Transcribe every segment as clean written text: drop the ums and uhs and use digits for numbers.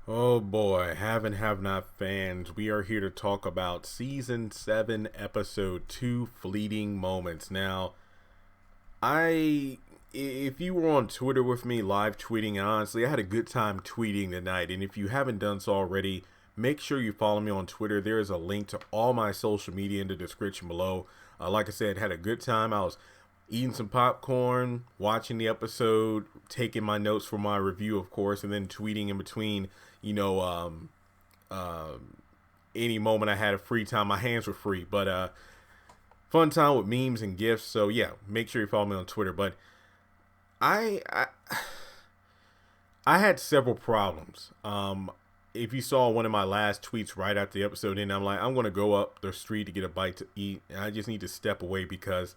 Oh boy, have and have not fans. We are here to talk about season 7, episode 2, Fleeting Moments. Now, if you were on Twitter with me live tweeting, honestly, I had a good time tweeting tonight. And if you haven't done so already, make sure you follow me on Twitter. There is a link to all my social media in the description below. Like I said, had a good time. I was eating some popcorn, watching the episode, taking my notes for my review, of course, and then tweeting in between, you know, any moment I had of free time. My hands were free, but fun time with memes and gifs. So yeah, make sure you follow me on Twitter. But I I, I had several problems. If you saw one of my last tweets right after the episode, and I'm like, I'm gonna go up the street to get a bite to eat, and I just need to step away because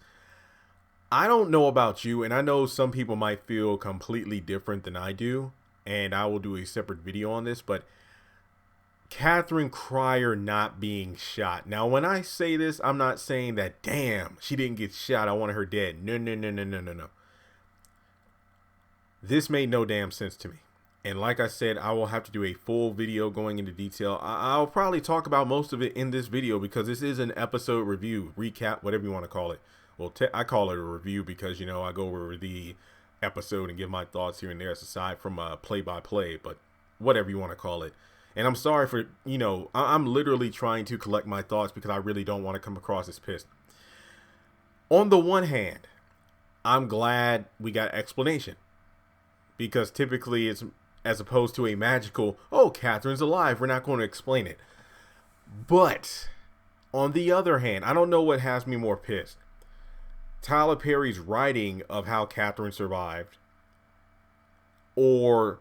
I don't know about you, and I know some people might feel completely different than I do, and I will do a separate video on this, but Catherine Cryer not being shot. Now, when I say this, I'm not saying that, damn, she didn't get shot, I wanted her dead. No, no, no, no, no, no, no. This made no damn sense to me. And like I said, I will have to do a full video going into detail. I'll probably talk about most of it in this video because this is an episode review, recap, whatever you want to call it. Well, I call it a review because, you know, I go over the episode and give my thoughts here and there aside from play-by-play, but whatever you want to call it. And I'm sorry for, you know, I'm literally trying to collect my thoughts because I really don't want to come across as pissed. On the one hand, I'm glad we got explanation because typically it's as opposed to a magical, oh, Catherine's alive, we're not going to explain it. But on the other hand, I don't know what has me more pissed. Tyler Perry's writing of how Catherine survived, or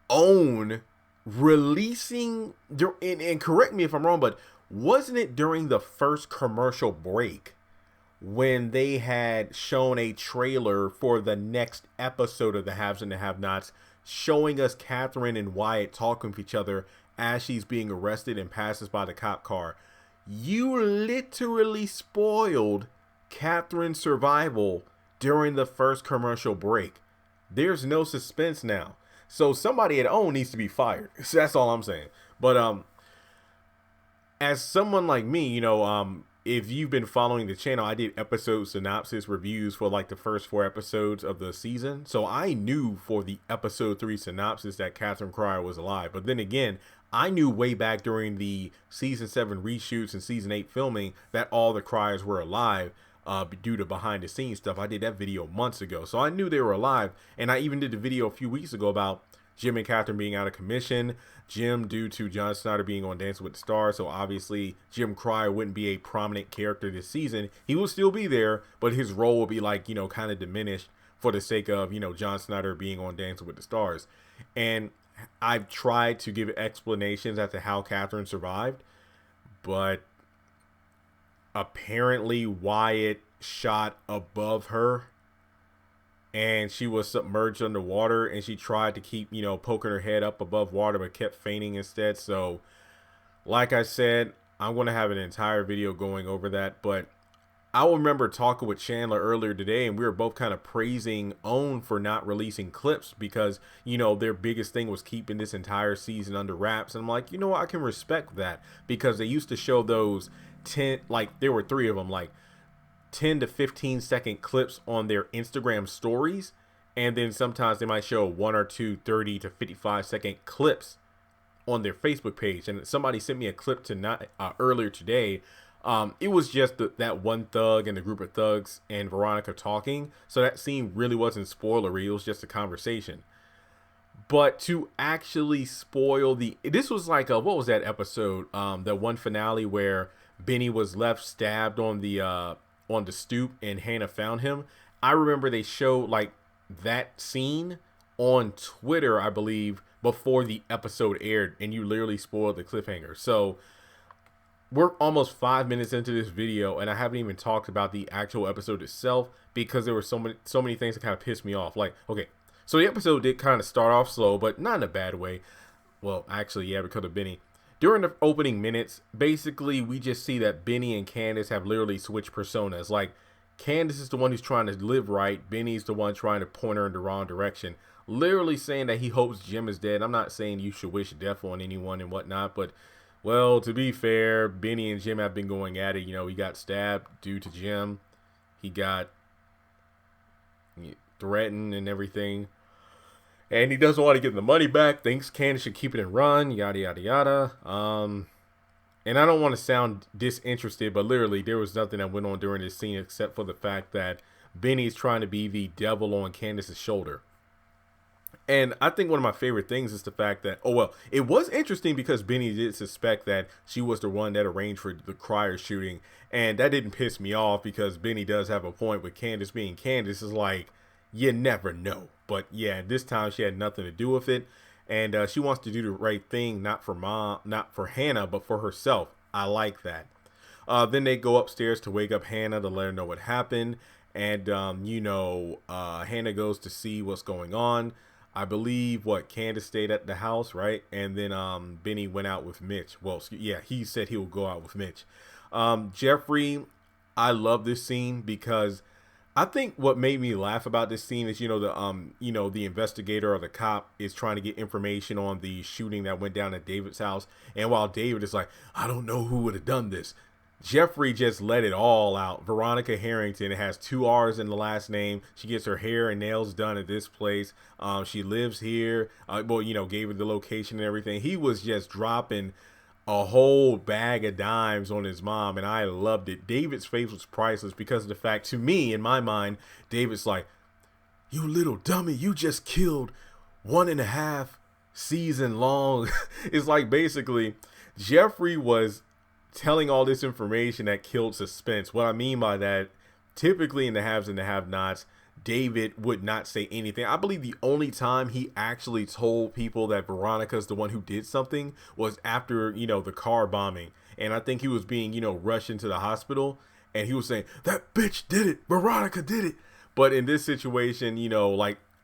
OWN releasing, and correct me if I'm wrong, but wasn't it during the first commercial break when they had shown a trailer for the next episode of the Haves and the Have-Nots, showing us Catherine and Wyatt talking to each other as she's being arrested and passes by the cop car? You literally spoiled Catherine's survival during the first commercial break. There's no suspense now. So somebody at OWN needs to be fired. So that's all I'm saying. But as someone like me, you know, if you've been following the channel, I did episode synopsis reviews for like the first 4 episodes of the season. So I knew for the episode 3 synopsis that Catherine Cryer was alive. But then again, I knew way back during the season 7 reshoots and season 8 filming that all the Cryers were alive. Due to behind the scenes stuff. I did that video months ago, so I knew they were alive. And I even did a video a few weeks ago about Jim and Catherine being out of commission. Jim, due to John Snyder being on Dancing with the Stars, so obviously Jim Cryer wouldn't be a prominent character this season. He will still be there, but his role will be like, you know, kind of diminished for the sake of, you know, John Snyder being on Dancing with the Stars. And I've tried to give explanations as to how Catherine survived, but apparently Wyatt shot above her and she was submerged underwater, and she tried to keep, you know, poking her head up above water but kept fainting instead. So like I said, I'm going to have an entire video going over that. But I remember talking with Chandler earlier today, and we were both kind of praising OWN for not releasing clips because, you know, their biggest thing was keeping this entire season under wraps. And I'm like, you know what, I can respect that because they used to show those 10, like there were 3 of them, like 10 to 15 second clips on their Instagram stories, and then sometimes they might show 1 or 2 30 to 55 second clips on their Facebook page. And somebody sent me a clip tonight, earlier today. It was just that one thug and a group of thugs and Veronica talking, so that scene really wasn't spoilery, it was just a conversation. But to actually spoil this was like what was that episode, the one finale where Benny was left stabbed on the stoop and Hannah found him. I remember they showed like that scene on Twitter, I believe, before the episode aired, and you literally spoiled the cliffhanger. So we're almost 5 minutes into this video, and I haven't even talked about the actual episode itself because there were so many things that kind of pissed me off. Like, okay, so the episode did kind of start off slow, but not in a bad way. Well, actually, yeah, because of Benny. During the opening minutes, basically, we just see that Benny and Candace have literally switched personas. Like, Candace is the one who's trying to live right. Benny's the one trying to point her in the wrong direction. literally saying that he hopes Jim is dead. I'm not saying you should wish death on anyone and whatnot, but well, to be fair, Benny and Jim have been going at it. He got stabbed due to Jim. He got threatened and everything. And he doesn't want to give the money back. Thinks Candace should keep it and run. Yada, yada, yada. And I don't want to sound disinterested, but literally there was nothing that went on during this scene except for the fact that Benny's trying to be the devil on Candace's shoulder. And I think one of my favorite things is the fact that, it was interesting because Benny did suspect that she was the one that arranged for the Crier shooting. And that didn't piss me off because Benny does have a point with Candace being Candace. Is like, you never know. But yeah, this time she had nothing to do with it. And she wants to do the right thing, not for Hannah, but for herself. I like that. Then they go upstairs to wake up Hannah to let her know what happened. And, Hannah goes to see what's going on. I believe Candace stayed at the house, right? And then Benny went out with Mitch. Well, yeah, he said he would go out with Mitch. Jeffrey, I love this scene because I think what made me laugh about this scene is, the investigator or the cop is trying to get information on the shooting that went down at David's house. And while David is like, I don't know who would have done this, Jeffrey just let it all out. Veronica Harrington, it has 2 R's in the last name. She gets her hair and nails done at this place. She lives here. Gave her the location and everything. He was just dropping a whole bag of dimes on his mom, and I loved it. David's face was priceless because of the fact, to me, in my mind, David's like, you little dummy, you just killed 1.5 season long. It's like basically Jeffrey was telling all this information that killed suspense. What I mean by that, typically in the haves and the have-nots, David would not say anything. I believe the only time he actually told people that Veronica's the one who did something was after, the car bombing. And I think he was being, rushed into the hospital, and he was saying, that bitch did it. Veronica did it. But in this situation,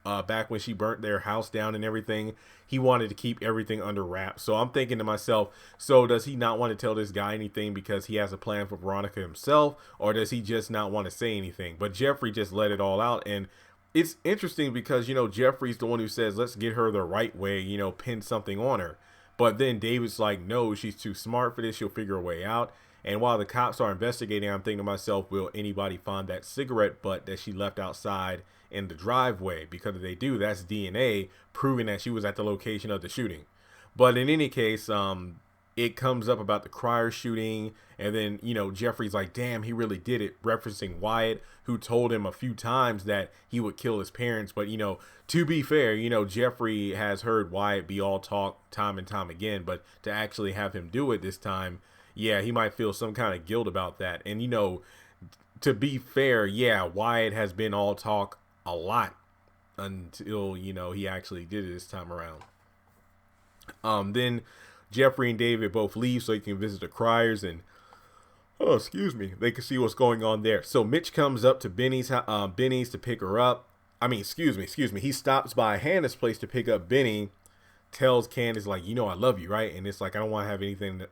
back when she burnt their house down and everything, he wanted to keep everything under wraps. So I'm thinking to myself, so does he not want to tell this guy anything because he has a plan for Veronica himself, or does he just not want to say anything? But Jeffrey just let it all out. And it's interesting because, Jeffrey's the one who says, let's get her the right way, pin something on her. But then David's like, no, she's too smart for this. She'll figure a way out. And while the cops are investigating, I'm thinking to myself, will anybody find that cigarette butt that she left outside in the driveway? Because if they do, that's DNA proving that she was at the location of the shooting. But in any case, it comes up about the Crier shooting, and then Jeffrey's like, damn, he really did it, referencing Wyatt, who told him a few times that he would kill his parents. But to be fair, Jeffrey has heard Wyatt be all talk time and time again, but to actually have him do it this time, yeah, he might feel some kind of guilt about that. And to be fair, yeah, Wyatt has been all talk a lot until he actually did it this time around. Then Jeffrey and David both leave so he can visit the Criers, and they can see what's going on there. So Mitch comes up to Benny's to pick her up. He stops by Hannah's place to pick up Benny. Tells Candace, like, I love you, right? And it's like, I don't want to have anything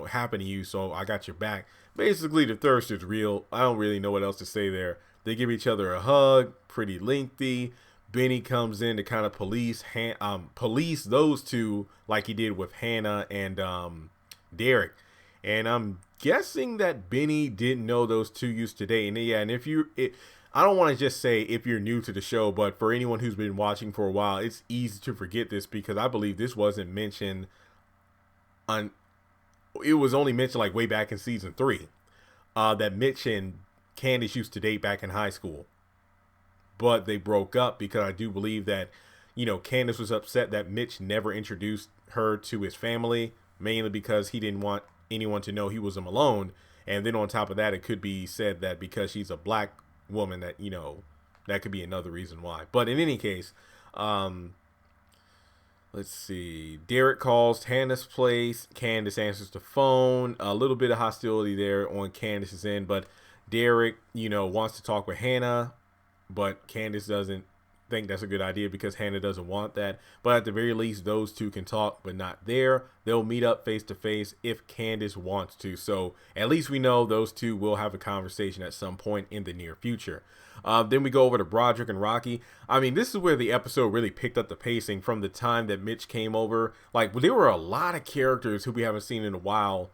happen to you, so I got your back. Basically, the thirst is real. I don't really know what else to say there. They give each other a hug, pretty lengthy. Benny comes in to kind of police those two like he did with Hannah and Derek. And I'm guessing that Benny didn't know those two used to date. And yeah, and I don't want to just say if you're new to the show, but for anyone who's been watching for a while, it's easy to forget this because I believe this wasn't mentioned it was only mentioned like way back in season 3, that Mitch and Candace used to date back in high school, but they broke up because I do believe that, Candace was upset that Mitch never introduced her to his family, mainly because he didn't want anyone to know he was a Malone. And then on top of that, it could be said that because she's a black woman that that could be another reason why. But in any case, let's see, Derek calls Hannah's place. Candace answers the phone. A little bit of hostility there on Candace's end, but Derek wants to talk with Hannah, but Candace doesn't think that's a good idea because Hannah doesn't want that. But at the very least, those two can talk, but not there. They'll meet up face to face if Candace wants to. So at least we know those two will have a conversation at some point in the near future. Then we go over to Broderick and Rocky. I mean, this is where the episode really picked up the pacing from the time that Mitch came over. Like, there were a lot of characters who we haven't seen in a while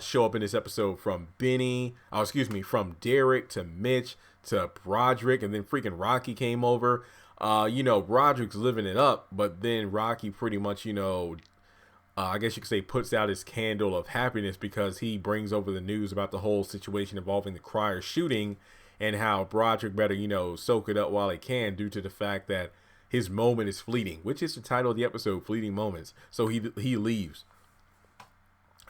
show up in this episode, from from Derek to Mitch to Broderick, and then freaking Rocky came over. Broderick's living it up, but then Rocky pretty much, I guess you could say puts out his candle of happiness because he brings over the news about the whole situation involving the Crier shooting and how Broderick better, soak it up while he can due to the fact that his moment is fleeting, which is the title of the episode, Fleeting Moments. So he leaves.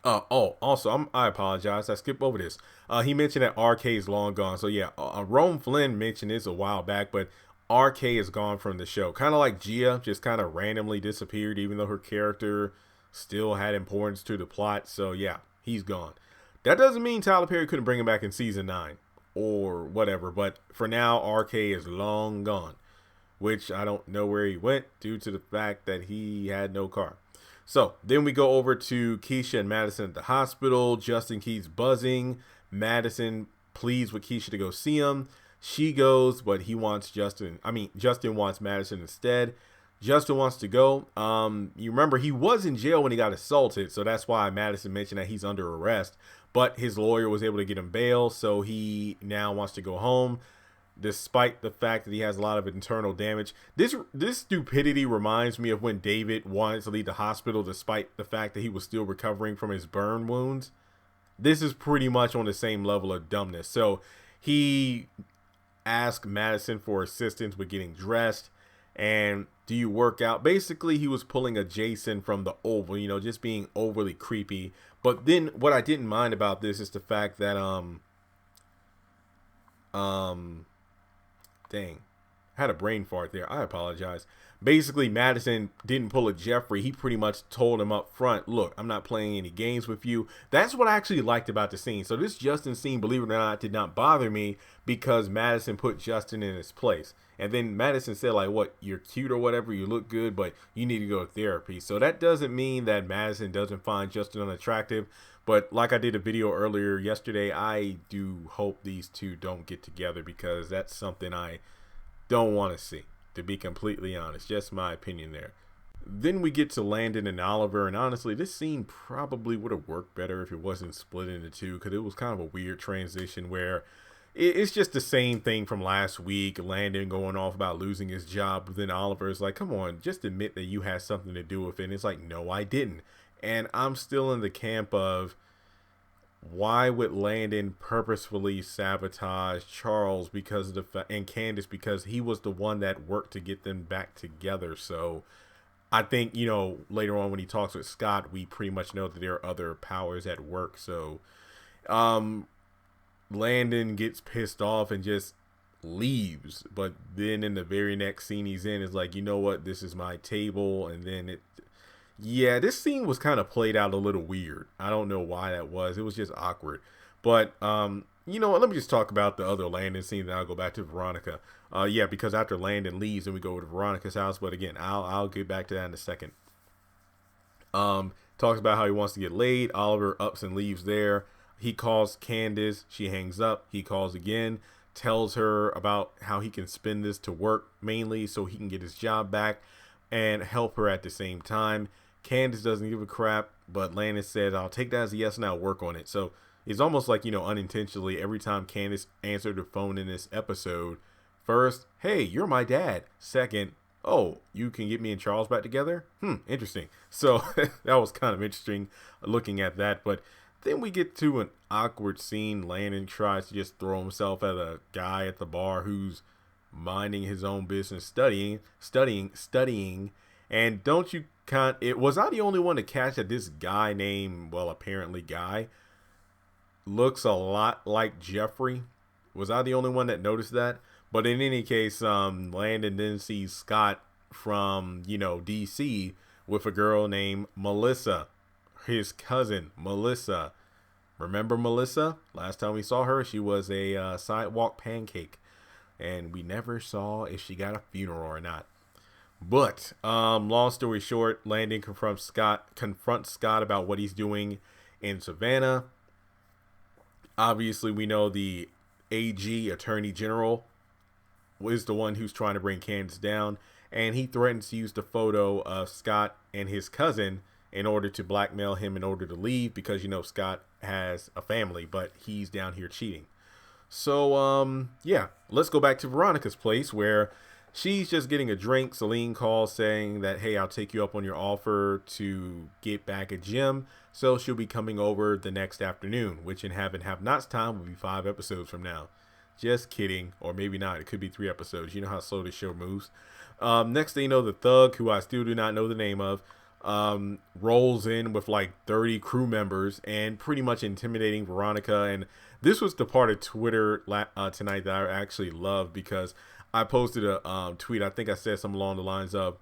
Also, I apologize. I skipped over this. He mentioned that RK is long gone. So yeah, Rome Flynn mentioned this a while back, but RK is gone from the show. Kind of like Gia, just kind of randomly disappeared, even though her character still had importance to the plot. So yeah, he's gone. That doesn't mean Tyler Perry couldn't bring him back in season 9 or whatever, but for now, RK is long gone, which I don't know where he went due to the fact that he had no car. So then we go over to Keisha and Madison at the hospital. Justin keeps buzzing. Madison pleads with Keisha to go see him. She goes, but Justin wants Madison instead. Justin wants to go. You remember he was in jail when he got assaulted, so that's why Madison mentioned that he's under arrest. But his lawyer was able to get him bail, so he now wants to go home, despite the fact that he has a lot of internal damage. This stupidity reminds me of when David wanted to leave the hospital despite the fact that he was still recovering from his burn wounds. This is pretty much on the same level of dumbness. So he asked Madison for assistance with getting dressed. And do you work out? Basically, he was pulling a Jason from the Oval, just being overly creepy. But then what I didn't mind about this is the fact that, dang, I had a brain fart there. I apologize. Basically, Madison didn't pull a Jeffrey. He pretty much told him up front, look, I'm not playing any games with you. That's what I actually liked about the scene. So this Justin scene, believe it or not, did not bother me because Madison put Justin in his place. And then Madison said, like, what, you're cute or whatever, you look good, but you need to go to therapy. So that doesn't mean that Madison doesn't find Justin unattractive. But like I did a video earlier yesterday, I do hope these two don't get together because that's something I don't want to see, to be completely honest. Just my opinion there. Then we get to Landon and Oliver, and honestly, this scene probably would have worked better if it wasn't split into two, because it was kind of a weird transition where it's just the same thing from last week. Landon going off about losing his job, but then Oliver's like, come on, just admit that you had something to do with it. And it's like, no, I didn't. And I'm still in the camp of, why would Landon purposefully sabotage Charles because of and Candace, because he was the one that worked to get them back together? So I think, later on when he talks with Scott, we pretty much know that there are other powers at work. So Landon gets pissed off and just leaves. But then in the very next scene he's in is like, you know what, this is my table. And then this scene was kind of played out a little weird. I don't know why that was. It was just awkward. But, you know what? Let me just talk about the other Landon scene, then I'll go back to Veronica. Because after Landon leaves, then we go to Veronica's house. But again, I'll get back to that in a second. Talks about how he wants to get laid. Oliver ups and leaves there. He calls Candace. She hangs up. He calls again. Tells her about how he can spend this to work mainly so he can get his job back and help her at the same time. Candace doesn't give a crap, but Landon said, I'll take that as a yes and I'll work on it. So it's almost like, unintentionally, every time Candace answered the phone in this episode, first, hey, you're my dad. Second, oh, you can get me and Charles back together? Interesting. So that was kind of interesting looking at that. But then we get to an awkward scene. Landon tries to just throw himself at a guy at the bar who's minding his own business, studying. And was I the only one to catch that this guy named, apparently Guy, looks a lot like Jeffrey? Was I the only one that noticed that? But in any case, Landon then sees Scott from, DC with a girl named Melissa, his cousin, Melissa. Remember Melissa? Last time we saw her, she was a sidewalk pancake. and we never saw if she got a funeral or not. But long story short, Landon confronts Scott about what he's doing in Savannah. Obviously, we know the AG, Attorney General, is the one who's trying to bring Candace down, and he threatens to use the photo of Scott and his cousin in order to blackmail him in order to leave, because Scott has a family, but he's down here cheating. So yeah, let's go back to Veronica's place, where she's just getting a drink. Celine calls saying that, hey, I'll take you up on your offer to get back at Jim. So she'll be coming over the next afternoon, which in Have and Have Nots time will be 5 episodes from now. Just kidding. Or maybe not. It could be 3 episodes. You know how slow this show moves. Next thing you know, the thug, who I still do not know the name of, rolls in with like 30 crew members and pretty much intimidating Veronica. And this was the part of Twitter tonight that I actually loved, because I posted a tweet. I think I said something along the lines of,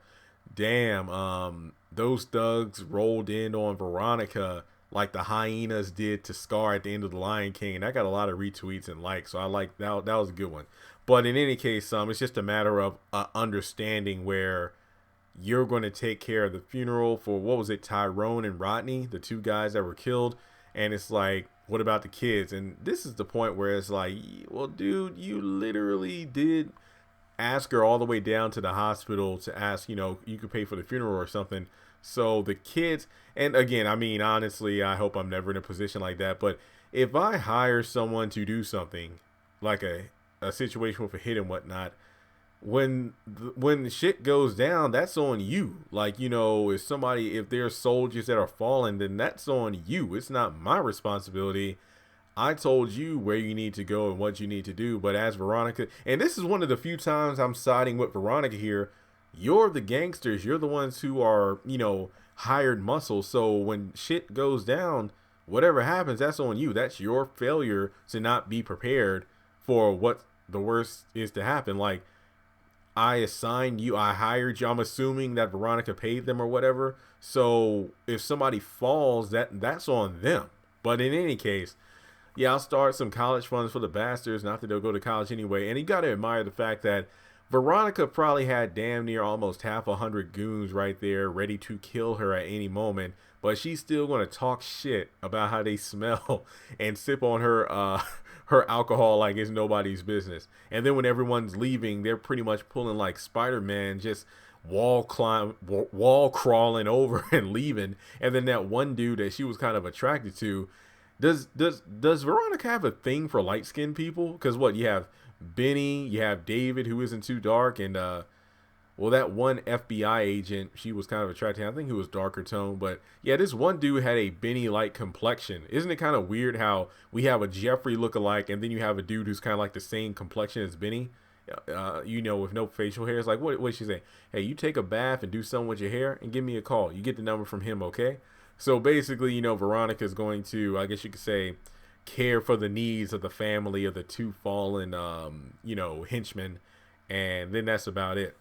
damn, those thugs rolled in on Veronica like the hyenas did to Scar at the end of The Lion King. And I got a lot of retweets and likes, so I like that. That was a good one. But in any case, it's just a matter of understanding where you're going to take care of the funeral for, what was it, Tyrone and Rodney, the 2 guys that were killed. And it's like, what about the kids? And this is the point where it's like, well, dude, you literally did ask her all the way down to the hospital to ask, you could pay for the funeral or something. So the kids, and again, I mean, honestly, I hope I'm never in a position like that. But if I hire someone to do something like a situation with a hit and whatnot, when the shit goes down, that's on you. Like, if there's soldiers that are falling, then that's on you. It's not my responsibility. I told you where you need to go and what you need to do. But as Veronica, and this is one of the few times I'm siding with Veronica here, you're the gangsters. You're the ones who are, hired muscle. So when shit goes down, whatever happens, that's on you. That's your failure to not be prepared for what the worst is to happen. Like, I assigned you, I hired you. I'm assuming that Veronica paid them or whatever. So if somebody falls, that's on them. But in any case, yeah, I'll start some college funds for the bastards. Not that they'll go to college anyway. And you got to admire the fact that Veronica probably had damn near almost 100 goons right there ready to kill her at any moment. But she's still going to talk shit about how they smell and sip on her her alcohol like it's nobody's business. And then when everyone's leaving, they're pretty much pulling like Spider-Man, just wall crawling over and leaving. And then that one dude that she was kind of attracted to, does Veronica have a thing for light-skinned people? Because what, you have Benny, you have David, who isn't too dark, and that one FBI agent, she was kind of attracted. I think he was darker tone, but yeah, this one dude had a Benny-like complexion. Isn't it kind of weird how we have a Jeffrey lookalike, and then you have a dude who's kind of like the same complexion as Benny, with no facial hair? It's like, what she say? Hey, you take a bath and do something with your hair, and give me a call. You get the number from him, okay? So basically, Veronica's going to, I guess you could say, care for the needs of the family of the 2 fallen, henchmen, and then that's about it.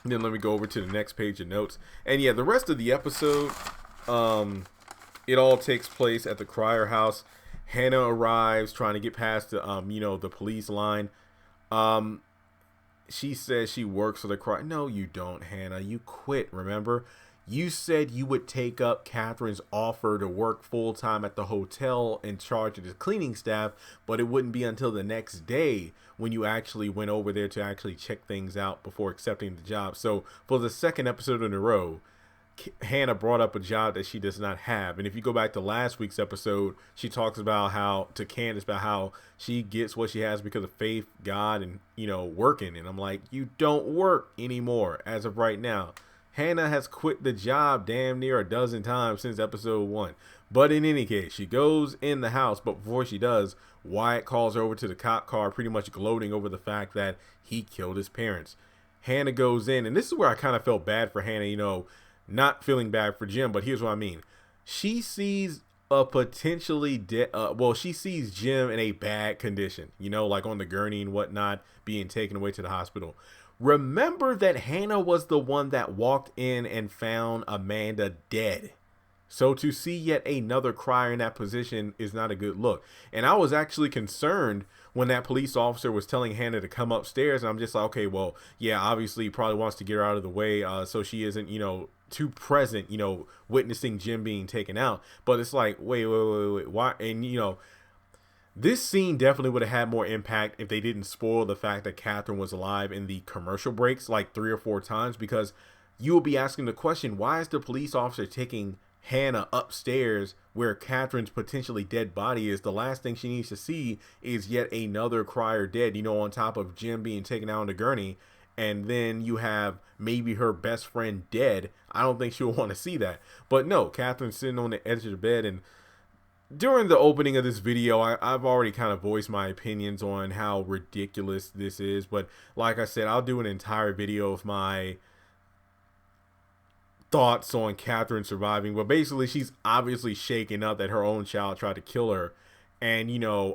Then let me go over to the next page of notes. And yeah, the rest of the episode, it all takes place at the Cryer house. Hannah arrives trying to get past the, the police line. She says she works for the Cryer. No, you don't, Hannah. You quit, remember? You said you would take up Catherine's offer to work full-time at the hotel in charge of the cleaning staff, but it wouldn't be until the next day when you actually went over there to actually check things out before accepting the job. So for the second episode in a row, Hannah brought up a job that she does not have. And if you go back to last week's episode, she talks about to Candace about how she gets what she has because of faith, God, and, working. And I'm like, you don't work anymore as of right now. Hannah has quit the job damn near a dozen times since episode 1. But in any case, she goes in the house, but before she does, Wyatt calls her over to the cop car, pretty much gloating over the fact that he killed his parents. Hannah goes in, and this is where I kind of felt bad for Hannah, not feeling bad for Jim, but here's what I mean. She sees a potentially she sees Jim in a bad condition, like on the gurney and whatnot, being taken away to the hospital. Remember that Hannah was the one that walked in and found Amanda dead. So to see yet another crier in that position is not a good look. And I was actually concerned when that police officer was telling Hannah to come upstairs. And I'm just like, okay, well, yeah, obviously he probably wants to get her out of the way so she isn't, too present, witnessing Jim being taken out. But it's like, wait, why? And, this scene definitely would have had more impact if they didn't spoil the fact that Catherine was alive in the commercial breaks like 3 or 4 times, because you will be asking the question, why is the police officer taking Hannah upstairs where Catherine's potentially dead body is? The last thing she needs to see is yet another crier dead, on top of Jim being taken out on the gurney. And then you have maybe her best friend dead. I don't think she'll want to see that. But no, Catherine's sitting on the edge of the bed. And during the opening of this video, I've already kind of voiced my opinions on how ridiculous this is. But like I said, I'll do an entire video of my thoughts on Catherine surviving. But basically, she's obviously shaken up that her own child tried to kill her. And,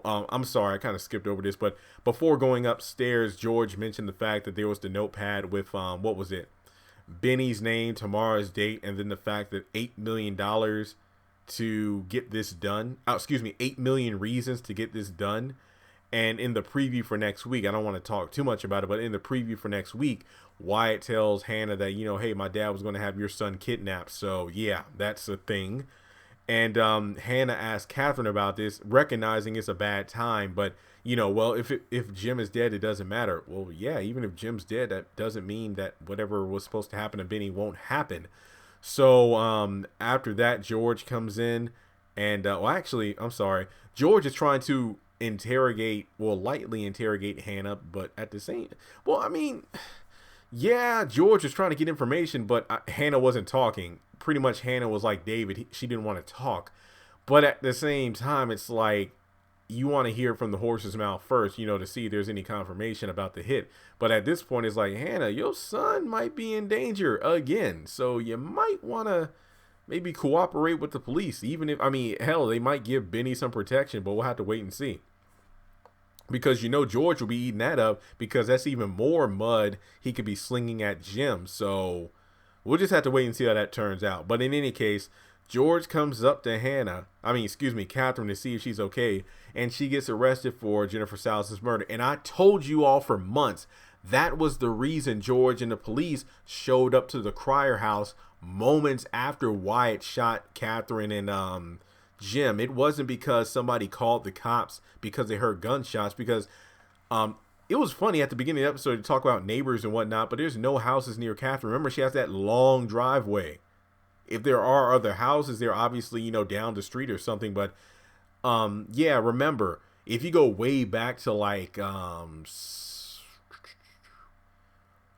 I'm sorry, I kind of skipped over this, but before going upstairs, George mentioned the fact that there was the notepad with, what was it? Benny's name, Tamara's date, and then the fact that $8 million to get this done. 8 million reasons to get this done. And in the preview for next week, I don't want to talk too much about it, but in the preview for next week, Wyatt tells Hannah that, hey, my dad was going to have your son kidnapped. So, yeah, that's a thing. And Hannah asked Catherine about this, recognizing it's a bad time. But, well, if Jim is dead, it doesn't matter. Well, yeah, even if Jim's dead, that doesn't mean that whatever was supposed to happen to Benny won't happen. So after that, George comes in and, I'm sorry. George is trying to lightly interrogate Hannah, but at the same, yeah, George was trying to get information, but Hannah wasn't talking. Pretty much Hannah was like David. She didn't want to talk. But at the same time, it's like you want to hear from the horse's mouth first, to see if there's any confirmation about the hit. But at this point, it's like, Hannah, your son might be in danger again. So you might want to maybe cooperate with the police. Even if, hell, they might give Benny some protection, but we'll have to wait and see. Because George will be eating that up, because that's even more mud he could be slinging at Jim. So we'll just have to wait and see how that turns out. But in any case, George comes up to Catherine, to see if she's okay. And she gets arrested for Jennifer Salas' murder. And I told you all for months, that was the reason George and the police showed up to the Crier house moments after Wyatt shot Catherine and Jim. It wasn't because somebody called the cops because they heard gunshots, because it was funny at the beginning of the episode to talk about neighbors and whatnot, but there's no houses near Catherine. Remember, she has that long driveway. If there are other houses, they're obviously, down the street or something. But yeah, remember, if you go way back to like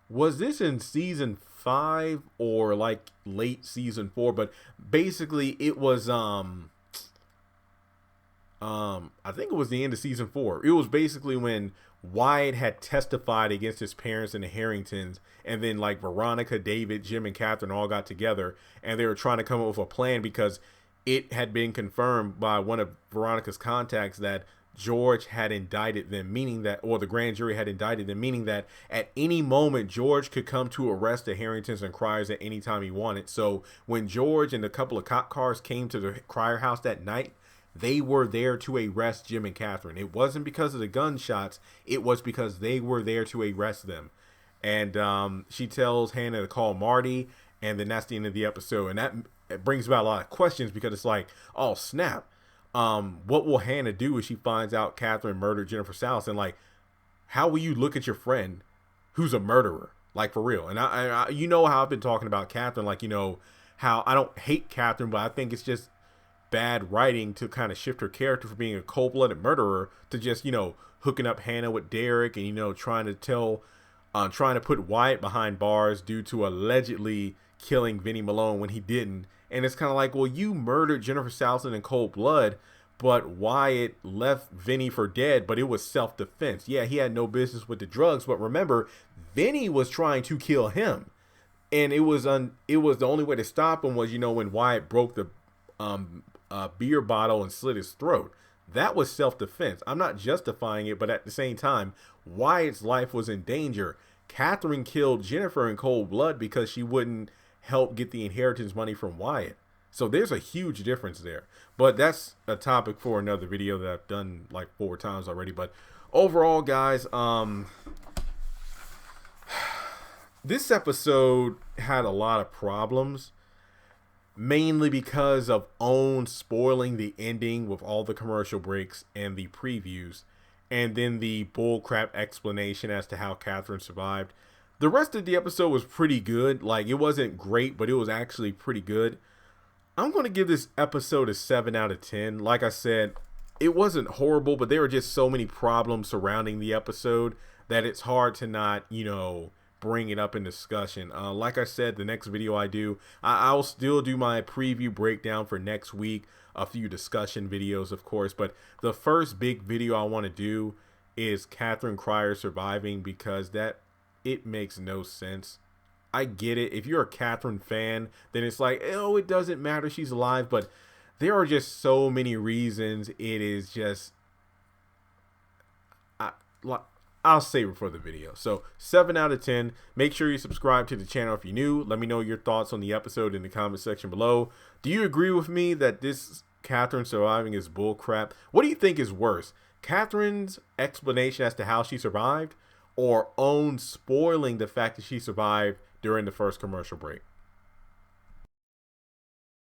was this in season 5 or like late season 4? But basically it was I think it was the end of season 4. It was basically when Wyatt had testified against his parents and the Harringtons, and then like Veronica, David, Jim, and Catherine all got together, and they were trying to come up with a plan, because it had been confirmed by one of Veronica's contacts that George had indicted them, meaning that, or the grand jury had indicted them, meaning that at any moment George could come to arrest the Harringtons and Criers at any time he wanted. So when George and a couple of cop cars came to the Crier house that night, they were there to arrest Jim and Catherine. It wasn't because of the gunshots. It was because they were there to arrest them. And she tells Hannah to call Marty, and then that's the end of the episode. And that it brings about a lot of questions, because it's like, oh, snap. What will Hannah do if she finds out Catherine murdered Jennifer Salas? And like, how will you look at your friend who's a murderer? Like, for real. And I how I've been talking about Catherine, like, how I don't hate Catherine, but I think it's just bad writing to kind of shift her character from being a cold-blooded murderer to just, hooking up Hannah with Derek and, trying to put Wyatt behind bars due to allegedly killing Vinnie Malone when he didn't. And it's kind of like, well, you murdered Jennifer Salas in cold blood, but Wyatt left Vinnie for dead, but it was self-defense. Yeah, he had no business with the drugs, but remember, Vinnie was trying to kill him. And it was the only way to stop him was, when Wyatt broke the beer bottle and slit his throat. That was self-defense. I'm not justifying it, but at the same time, Wyatt's life was in danger. Catherine killed Jennifer in cold blood because she wouldn't help get the inheritance money from Wyatt. So there's a huge difference there. But that's a topic for another video that I've done like 4 times already. But overall, guys, this episode had a lot of problems, mainly because of Owen spoiling the ending with all the commercial breaks and the previews, and then the bullcrap explanation as to how Catherine survived. The rest of the episode was pretty good. Like, it wasn't great, but it was actually pretty good. I'm going to give this episode a 7 out of 10. Like I said, it wasn't horrible, but there were just so many problems surrounding the episode that it's hard to not, bring it up in discussion. Like I said, the next video I do, I'll still do my preview breakdown for next week, a few discussion videos, of course, but the first big video I want to do is Catherine Cryer surviving, because it makes no sense. I get it. If you're a Catherine fan, then it's like, oh, it doesn't matter, she's alive, but there are just so many reasons. It is just, I'll save it for the video. So 7 out of 10. Make sure you subscribe to the channel if you're new. Let me know your thoughts on the episode in the comment section below. Do you agree with me that this Catherine surviving is bullcrap? What do you think is worse? Catherine's explanation as to how she survived, or Owen spoiling the fact that she survived during the first commercial break?